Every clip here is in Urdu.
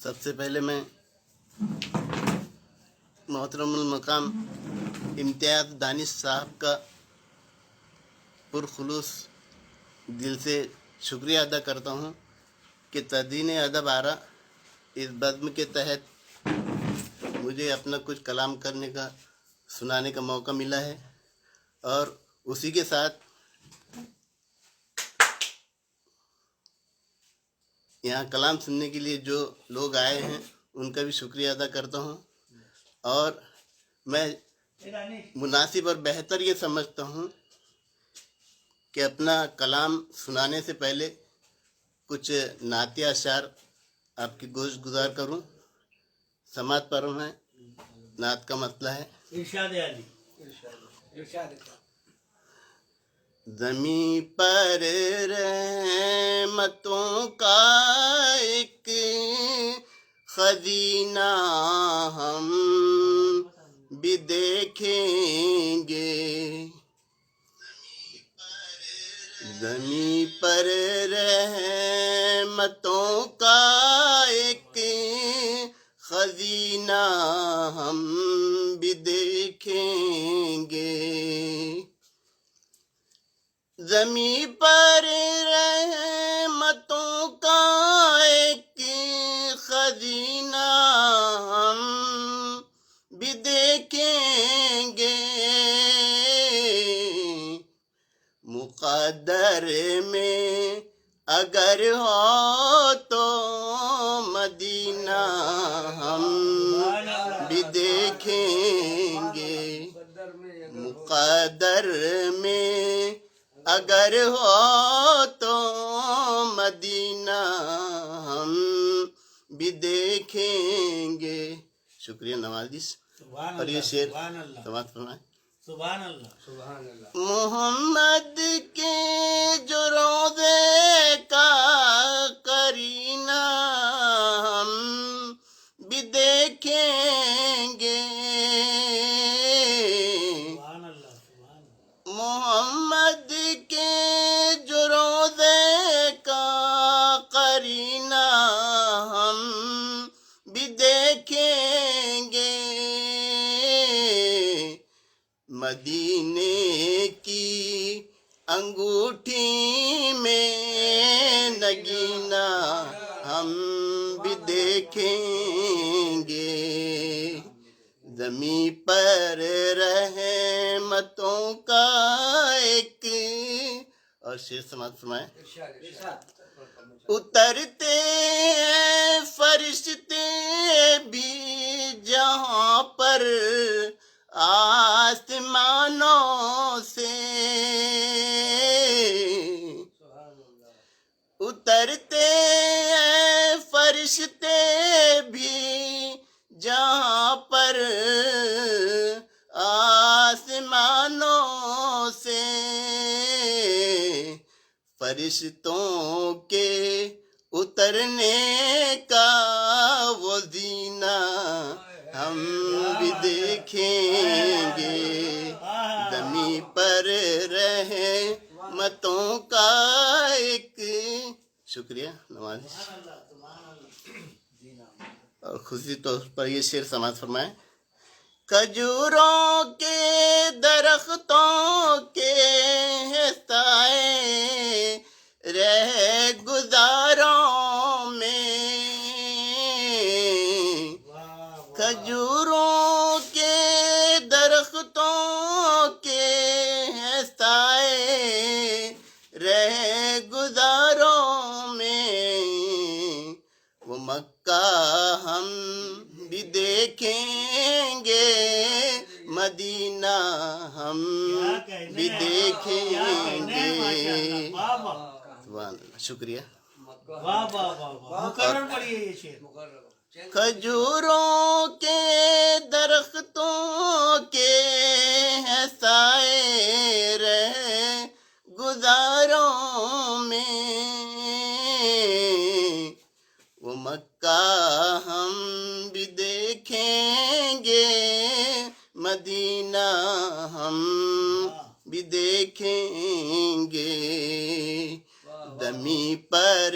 سب سے پہلے میں محترم المقام امتیاز دانش صاحب کا پرخلوص دل سے شکریہ ادا کرتا ہوں کہ تدین ادب آرا اس بزم کے تحت مجھے اپنا کچھ کلام کرنے کا سنانے کا موقع ملا ہے، اور اسی کے ساتھ یہاں کلام سننے کے لیے جو لوگ آئے ہیں ان کا بھی شکریہ ادا کرتا ہوں، اور میں مناسب اور بہتر یہ سمجھتا ہوں کہ اپنا کلام سنانے سے پہلے کچھ نعتیہ اشعار آپ کی گوش گزار کروں۔ سماعت پرم ہے، نعت کا مسئلہ ہے۔ ارشاد علی زمیں پر رحمتوں کا ایک خزینہ ہم بھی دیکھیں گے، زمیں پر رحمتوں کا ایک خزینہ ہم بھی دیکھیں گے، زمیں پر رحمتوں کا ایک خزینہ ہم بھی دیکھیں گے، مقدر میں اگر ہو تو مدینہ ہم بھی دیکھیں گے، مقدر میں اگر ہو تو مدینہ ہم بھی دیکھیں گے۔ شکریہ نوازش۔ اور یہ شعر سماعت فرمائیں۔ سبحان اللہ۔ محمد کے جو روضے کا کرینہ ہم بھی دیکھیں گے، محمد کے جو روضے کا قرینہ ہم بھی دیکھیں گے، مدینے کی انگوٹھی میں نگینہ ہم بھی دیکھیں گے، زمیں پر رحمتوں کا ایک، اور شعر سماعت فرمائیں۔ اترتے ہیں فرشتے بھی جہاں پر آسمانوں سے، اترتے ہیں فرشتے بھی جہاں پر آسمانوں سے، فرشتوں کے اترنے کا وہ زینہ ہم بھی دیکھیں گے، زمیں پر رحمتوں کا ایک، شکریہ نوازش۔ اور خصوصی طور پر یہ شعر سماعت فرمائیں۔ کھجوروں کے درختوں کے سائے رہ گزاروں میں، کھجوروں کے درختوں کے سائے رہ گزاروں میں، وہ مکہ ہم بھی دیکھیں گے، مدینہ ہم بھی دیکھیں گے۔ سبحان اللہ، شکریہ۔ مکرر پڑھیے یہ شعر۔ کھجوروں کے درختوں کے سائے رہ گزاروں میں، وہ مکہ ہم بھی دیکھیں گے، مدینہ ہم بھی دیکھیں گے، زمیں پر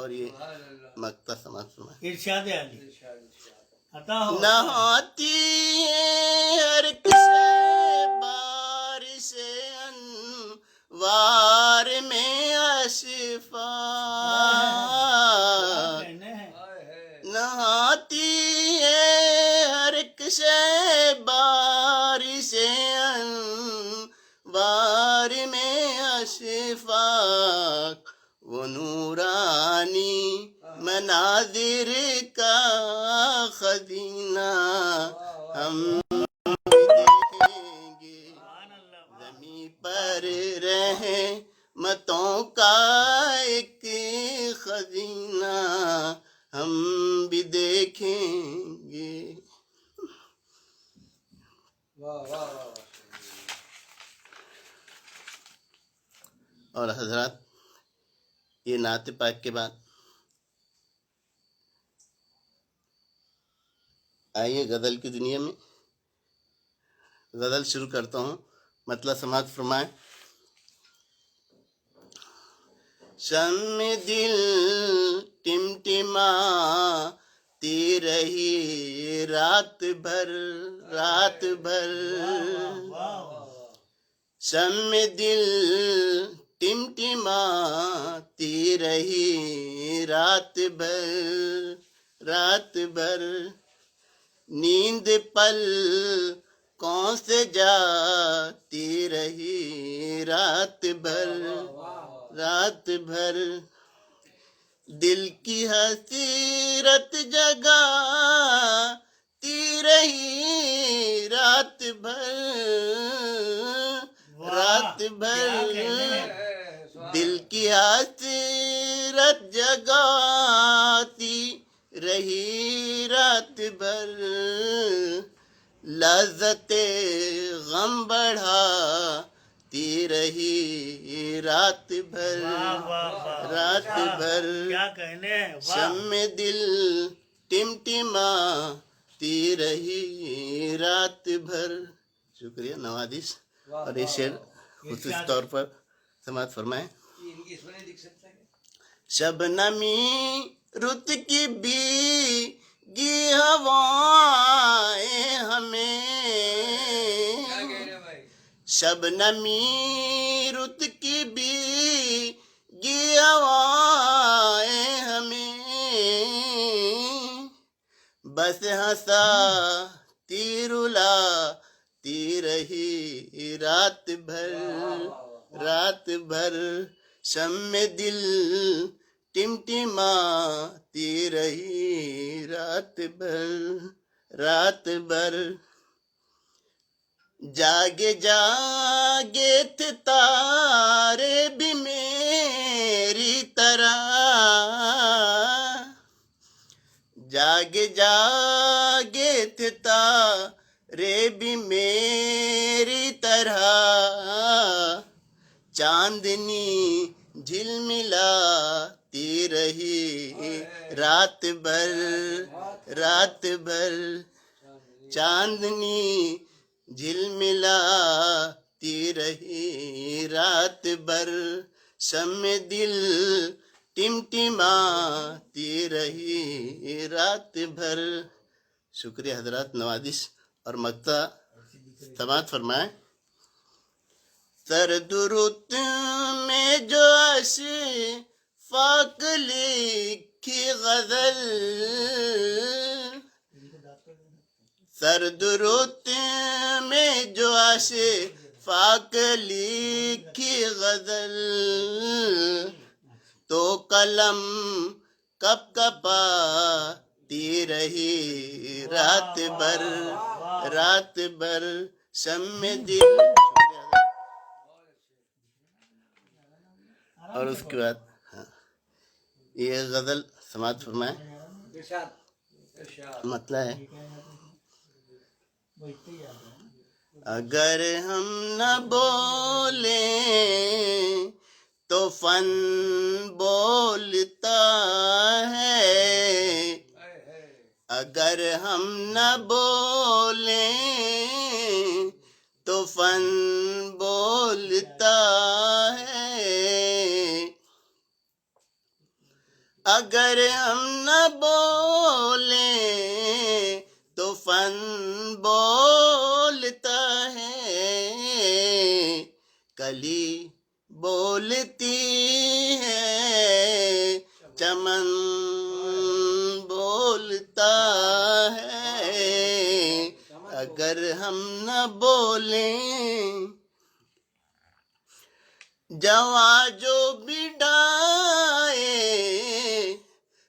اور یہ مقطع سماعت فرمائیں ارشاد علی عطا ہو نہاتی ہر کسے بارش انوار میں اشفاق کہنے ہیں نہاتی ہے ہر کسے بارش انوار میں اشفاق وہ نورانی مناظر کا خزینہ ہم دیکھیں گے سبحان اللہ واہ زمیں پر رحمتوں کا ایک خزینہ ہم بھی دیکھیں گے. اور حضرات یہ نعت پاک کے بعد آئیے غزل کی دنیا میں. غزل شروع کرتا ہوں، مطلب سماعت فرمائیں. شم دل ٹمٹماتی رہی رات بھر رات بھر شم دل ٹمٹماتی رہی رات بھر رات بھر نیند پل کون سے جاتی رہی رات بھر رات بھر دل کی حسرت جگاتی رہی رات بھر رات بھر دل کی حسرت جگاتی رہی رات بھر لذت غم بڑھاتی رہی رات بھر رات بھر کیا کہنے ہیں واہ شم دل ٹمٹماتی رہی رات بھر. شکریہ نوازش. اور یہ شعر خصوصی طور پر سماعت فرمائیں. شبنمی رت کی بیگی ہوائیں ہمیں شبنمی رت کی بیگی ہوائیں ہمیں بس ہنساتی رلاتی رہی رات بھر رات بھر شم دل ٹمٹماتی رہی رات بھر رات بھر جاگے جاگے تھے تارے بھی میری طرح جاگے جاگے تھے تارے بھی میری طرح چاندنی جھلملاتی رہی رات بھر رات بھر چاندنی جھلملاتی رہی رات بھر شم دل ٹمٹماتی رہی رات بھر. شکریہ حضرات نوازش اور مقطع سماعت فرمائیں. سرد رت میں جو اشفاق لکھی غزل سرد رت میں جو اشفاق لکھی غزل تو قلم کپ کپاتی رہی رات بھر رات بھر شم دل. اور اس کے بعد یہ غزل سماعت فرمائیں. مطلب ہے اگر ہم نہ بولیں تو فن بولتا ہے اگر ہم نہ بولیں تو فن بولتا ہے اگر ہم نہ بولیں تو فن بولتا ہے، کلی بولتی ہے، چمن بولتا ہے، اگر ہم نہ بولیں، جواں جو بڈائے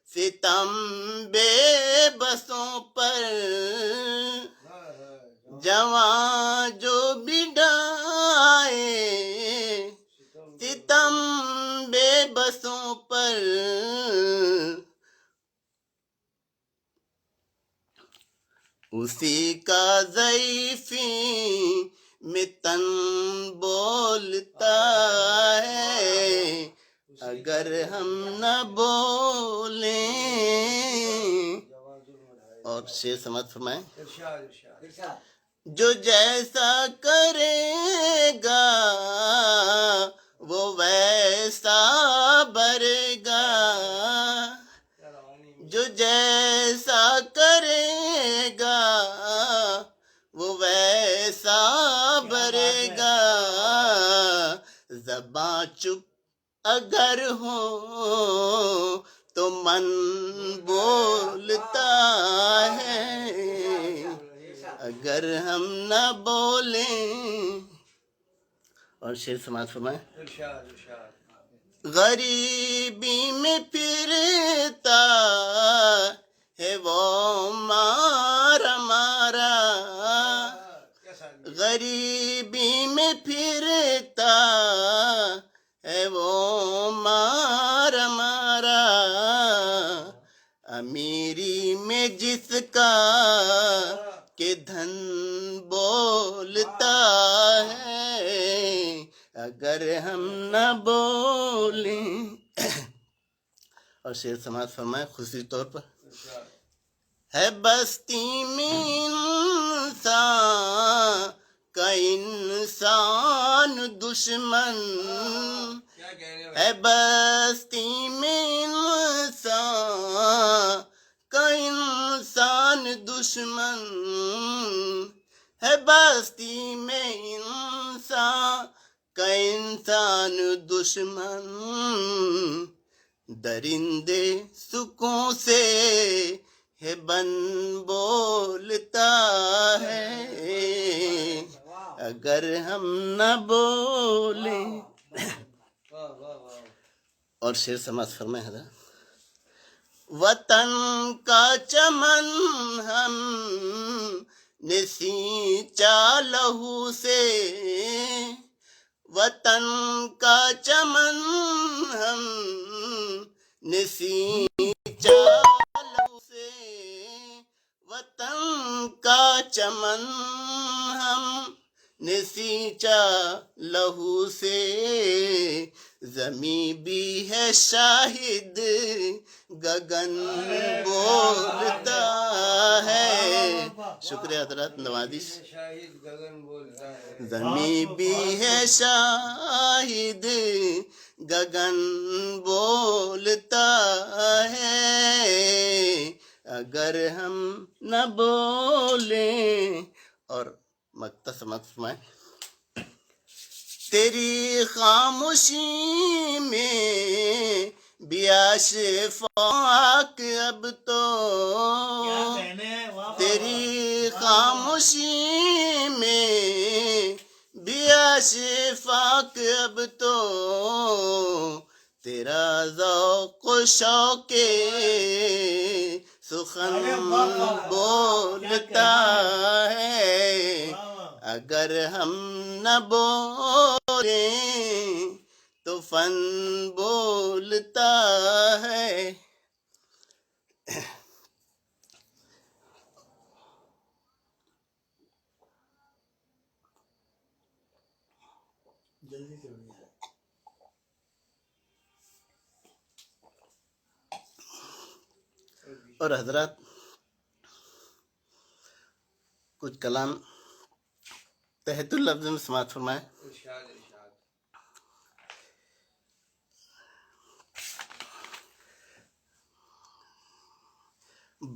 ستم بے بسوں پر، جواں جو بڈائے ستم بے بسوں پر، اسی کا ضعیفی میں تن بولتا ہے، اگر ہم نہ بولیں. اور شعر سماعت فرمائیں. جو جیسا کرے گا وہ ویسا بھرے گا، جو جیسا کرے گا وہ ویسا بھرے گا، زباں چپ اگر ہو تو من بولتا ہے، اگر ہم نہ بولیں. اور شعر سماعت فرمائیں. غریبی میں پھرتا ہے وہ مارا مارا، غریبی میں پھرتا ہے وہ مارا مارا، امیری میں جس کا کہ دھن بولتا ہے، اگر ہم نہ بولیں. اور شعر سماعت فرمائیں خصوصی طور پر. ہے بستی میں انسان کا انسان دشمن، ہے بستی میں انسان کا انسان دشمن، ہے بستی میں انسان کا انسان دشمن، درندے سکوں سے ہے بن بولتا ہے، اگر ہم نہ بولیں. اور شعر سماعت فرمائیں حضرت. وطن کا چمن ہم نے سینچا لہو سے، وطن کا چمن ہم نے سینچا لہو سے، وطن کا چمن ہم نے سینچا لہو سے، زمیں بھی ہے شاہد گگن بولتا ہے. شکریہ حضرات، نوازش. زمیں بھی ہے شاہد گگن بولتا ہے، اگر ہم نہ بولیں. اور مقطع سماعت فرمائیں. تیری خاموشی میں بھی اشفاق اب تو، کیا کہنے ہیں؟ واہ واہ. تیری خاموشی میں بھی اشفاق اب تو، تیرا ذوق و شوق سخن بولتا ہے، اگر ہم نہ بولیں تو فن بولتا ہے. جلدی سے ہو جائے. اور حضرات کچھ کلام تحت اللفظ میں سماعت فرمائیں.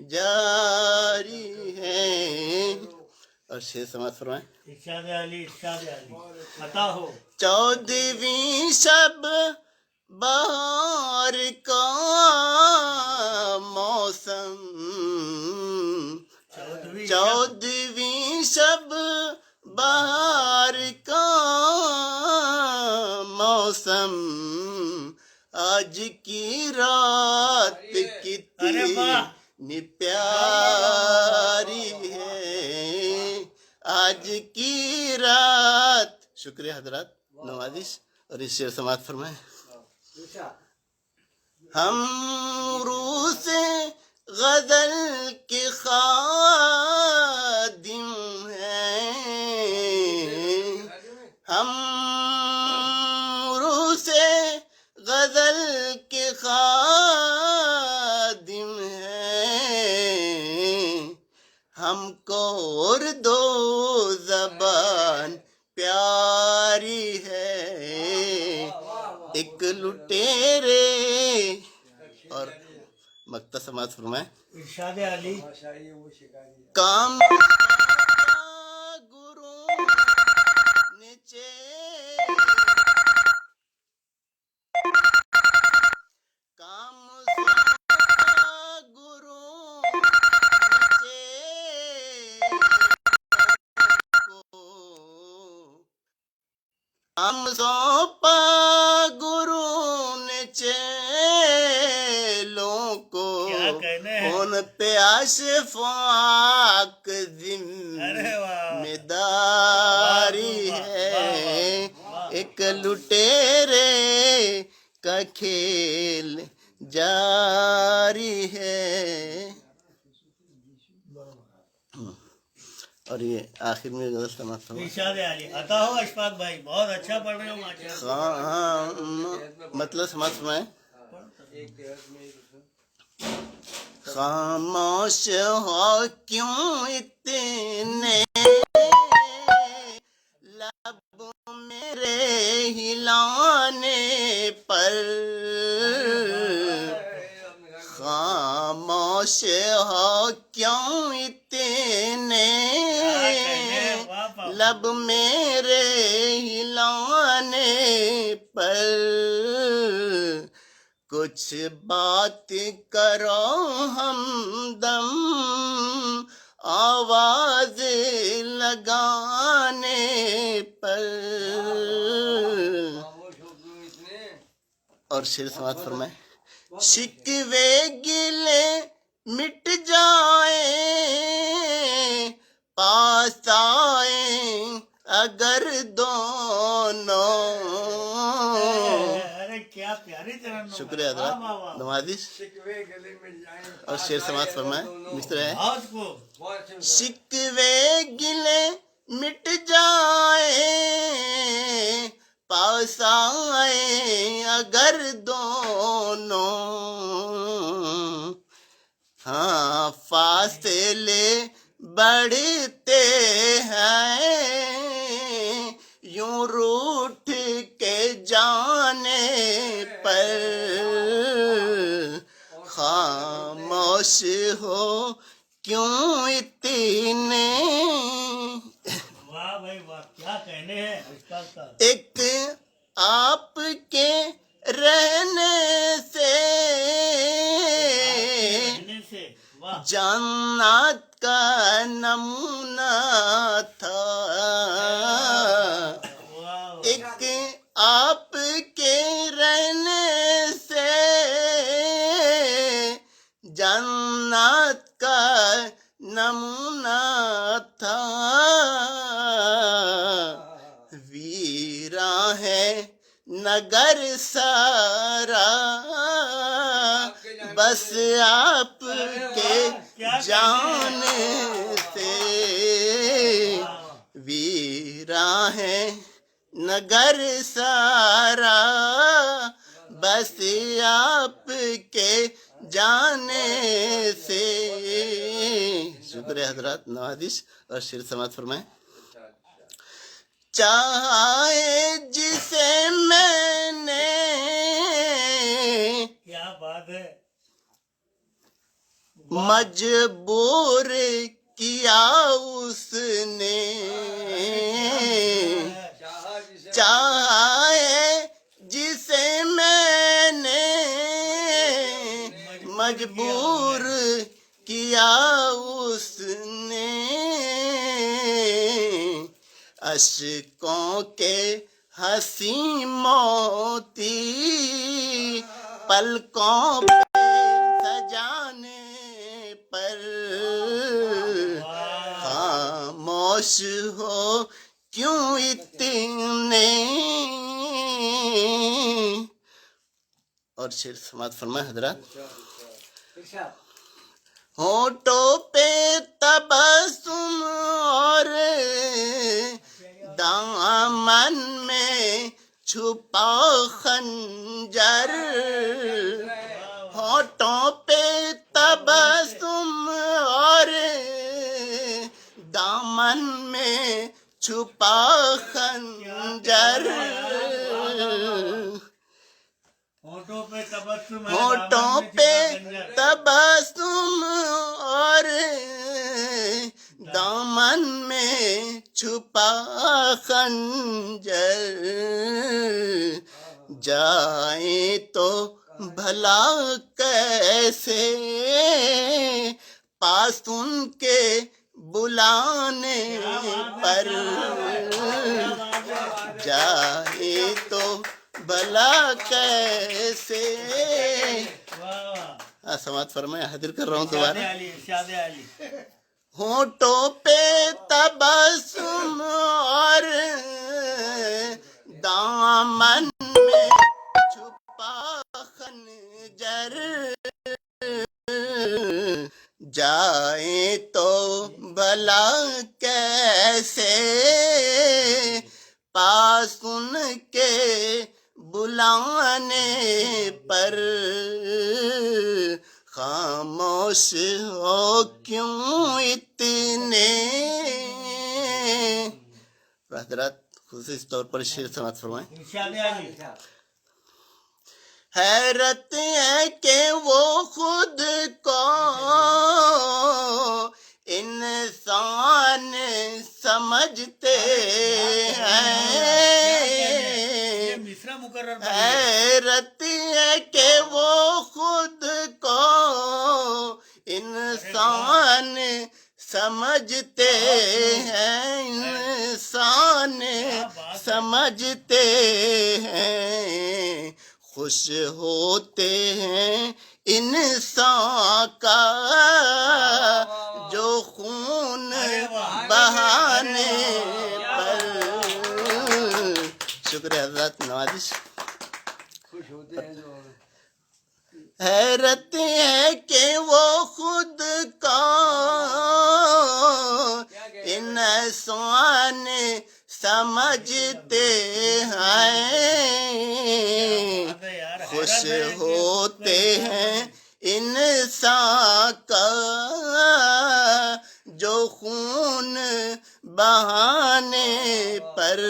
جاری ہے. اور شیر سماعت فرمائیں. ارشاد علی عطا ہو. 14ویں شب بہار کا موسم. 14ویں شب بہار کا موسم. آج کی رات کتنی پیاری ہے. آج کی رات. شکریہ حضرات نوازش. اور اس شعر سماعت فرمائیں. ہم روس غزل کے خادم ہیں. ہم روس غزل کے خادم ہیں. ہم کو اردو زبان پیاری ہے. ایک لٹیرے. اور مقطع سماعت فرمائیں. ارشاد علی. کام گرو نیچے کام گرو نیچے کو ہم سونپا گرو نے چیلوں کو. کیا کہنے ہیں. ان پہ اشفاق ذمہ داری ہے. ایک لٹیرے کا کھیل جاری ہے. اور یہ آخر میں غزل سماعت فرمائیں. ارشاد علی عطا ہو. اشفاق بھائی بہت اچھا پڑھ رہے ہو ماشاءاللہ. ہاں مطلب سماعت فرمائیں. خاموش ہو کیوں اتنے لب میرے ہلانے پر. خاموش ہو کیوں اتنے لب میرے ہلانے پر. کچھ بات کرو ہمدم آواز لگانے پر. اور شعر سماعت فرمائیں. شکوے گلے مٹ جائیں پاس آئیں اگر دونوں. کیا پیاری طرح. شکریہ حضرات نوازش. اور شعر سماعت فرمائیں. مستر ہے. شکوے گلے مٹ جائیں پاس آئیں اگر دونوں. ہاں فاصلے بڑھتے ہیں یوں روٹھ کے جانے پر. خاموش ہو کیوں اتنے. واہ بھائی واہ کیا کہنے ہیں اشفاق صاحب. ایک آپ کے رہنے سے جنت کا نمونہ تھا. ایک آپ کے رہنے سے جنت کا نمونہ تھا. ویراں ہے نگر سارا بس آپ کے جانے سے. ویراں ہے نگر سارا بس آپ کے جانے سے. شکریہ حضرات نوازش. اور شعر سماعت فرمائیں. چاہے جسے میں نے. کیا بات ہے مجبور کیا اس نے، چاہا ہے جسے میں نے مجبور کیا اس نے، اشکوں کے حسین موتی پلکوں پہ سجانے پر خاموش ہو کیوں اتنے. اور شعر سماعت فرمائے حضرات. ہونٹوں پہ تبسم اور دامن میں چھپا خنجر، ہونٹوں پہ تبسم اور دامن میں چھپا خنجر، ہونٹوں پہ تبسم ہے، ہونٹوں پہ تبسم اور دامن میں چھپا خنجر، جائیں تو بھلا کیسے پاس ان کے بلانے پر، جائیں تو بھلا کیسے. سماعت فرمائے، حاضر کر رہا ہوں دوبارہ. ہونٹوں پہ تبسم اور دامن میں چھپا خنجر، جائیں تو بھلا کیسے پاس ان کے بلانے پر، خاموش ہو کیوں اتنے. حضرات خصوصی طور پر شعر سماعت فرمائیں. حیرت ہے کہ وہ خود کو انسان سمجھتے ہیں، حیرت ہے کہ وہ خود کو انسان سمجھتے ہیں، انسان سمجھتے ہیں، خوش ہوتے ہیں انسان کا جو خون بہانے پر. شکریہ حضرات، نوازش. حیرت ہے کہ وہ خود کو انسان سمجھتے ہیں، خوش ہوتے ہیں انسان کا جو خون بہانے پر،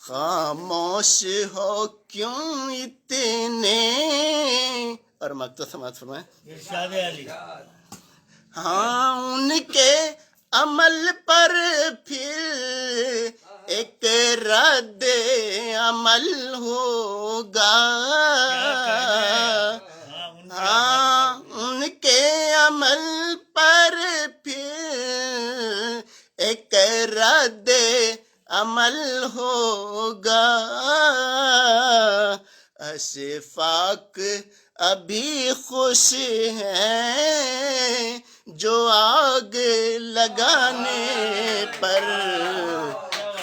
خاموش ہو کیوں اتنے. اور مقطع سماعت فرمائیں. ارشاد علی. ہاں ان کے عمل پر پھر ایک رد عمل ہوگا، ہاں ان کے عمل پر پھر ایک رد عمل ہوگا، اشفاق ابھی خوش ہیں جو آگ لگانے پر،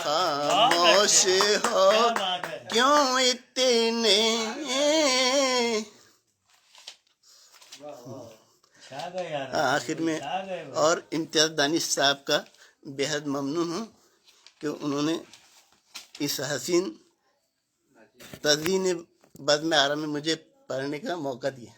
خاموش ہو کیوں اتنے. آخر میں اور امتیاز دانش صاحب کا بےحد ممنون ہوں کہ انہوں نے اس حسین تزئین بزم آرا میں مجھے پڑھنے کا موقع دیا.